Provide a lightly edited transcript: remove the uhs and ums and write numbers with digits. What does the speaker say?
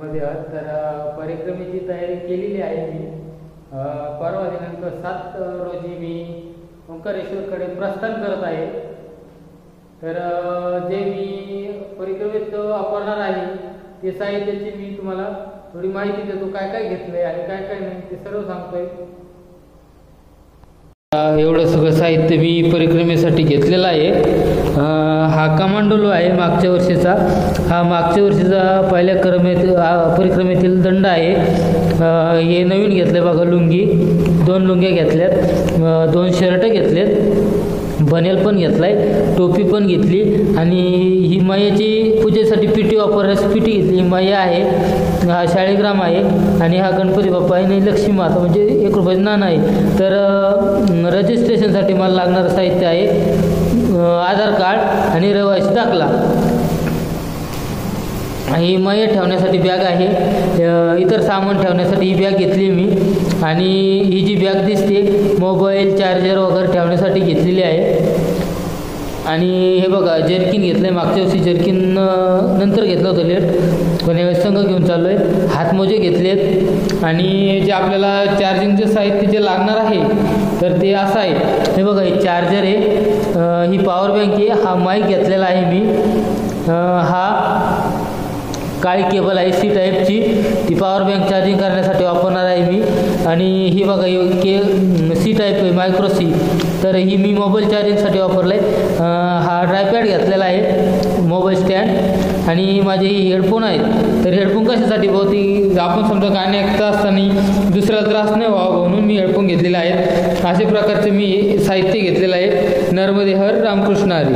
मध्ये आहात तर परिक्रमेची तयारी केलेली आहे मी। परवा दिनांक 7 रोजी मी ओंकारेश्वरकडे प्रस्थान करत आहे। तर जे मी परिक्रमेत वापरणार आहे ते साहित्याची मी तुम्हाला थोडी माहिती देतो, काय काय घेतलंय आणि काय काय नाही ते सर्व सांगतोय। एवढं सगळं साहित्य मी परिक्रमेसाठी घेतलेलं आहे। हा कमांडोलो आहे मागच्या वर्षीचा, हा मागच्या वर्षीचा पहिल्या परिक्रमेतील दंड आहे। हे नवीन घेतले बघा, लुंगी 2 लुंग्या घेतल्यात, 2 शर्ट घेतलेत, बनेल पण घेतलाय, टोपी पण घेतली आणि ही मायाची पूजेसाठी पिठी वापरण्याची पिठी घेतली। ही माया आहे, हा शाळीग्राम आहे आणि हा गणपती बाप्पा आहे आणि लक्ष्मी माता म्हणजे 1 रुपयाचं नाणं आहे। तर रजिस्ट्रेशनसाठी मला लागणारं साहित्य आहे आधार कार्ड आणि रहिवासी दाखला। ही माया ठेवण्यासाठी बॅग आहे, इतर सामान ठेवण्यासाठी ही बॅग घेतली मी। आणि ही जी बॅग दिसते मोबाईल चार्जर वगैरे ठेवण्यासाठी घेतलेली आहे। आणि हे बघा जर्किन घेतलं आहे, मागच्या वर्षी जर्किन नंतर घेतलं होतं लेट, पण यावेळेस संघ घेऊन चाललो आहे। हातमोजे घेतलेत आणि जे आपल्याला चार्जिंगचे साहित्य जे लागणार आहे तर ते असं आहे, हे बघा हे चार्जर आहे, ही पॉवर बँक आहे, हा माईक घेतलेला आहे मी, हा काळी केबल आहे सी टाईपची, ती पॉवर बँक चार्जिंग करण्यासाठी वापरणार आहे मी। आणि ही बघा सी टाईप आहे मायक्रो सी, तर ही मी मोबाईल चार्जिंगसाठी वापरलं आहे। हा ड्रायपॅड घेतलेला आहे, मोबाईल स्टँड, आणि माझे हेडफोन आहेत। तर हेडफोन कशासाठी बहुतेक आपण समजा गाणे ऐकत असताना दुसऱ्याला त्रास नाही व्हावा म्हणून मी हेडफोन घेतलेले आहेत। अशा प्रकारचे मी साहित्य घेतलेलं आहे। नर्मदे हर, रामकृष्ण हरी।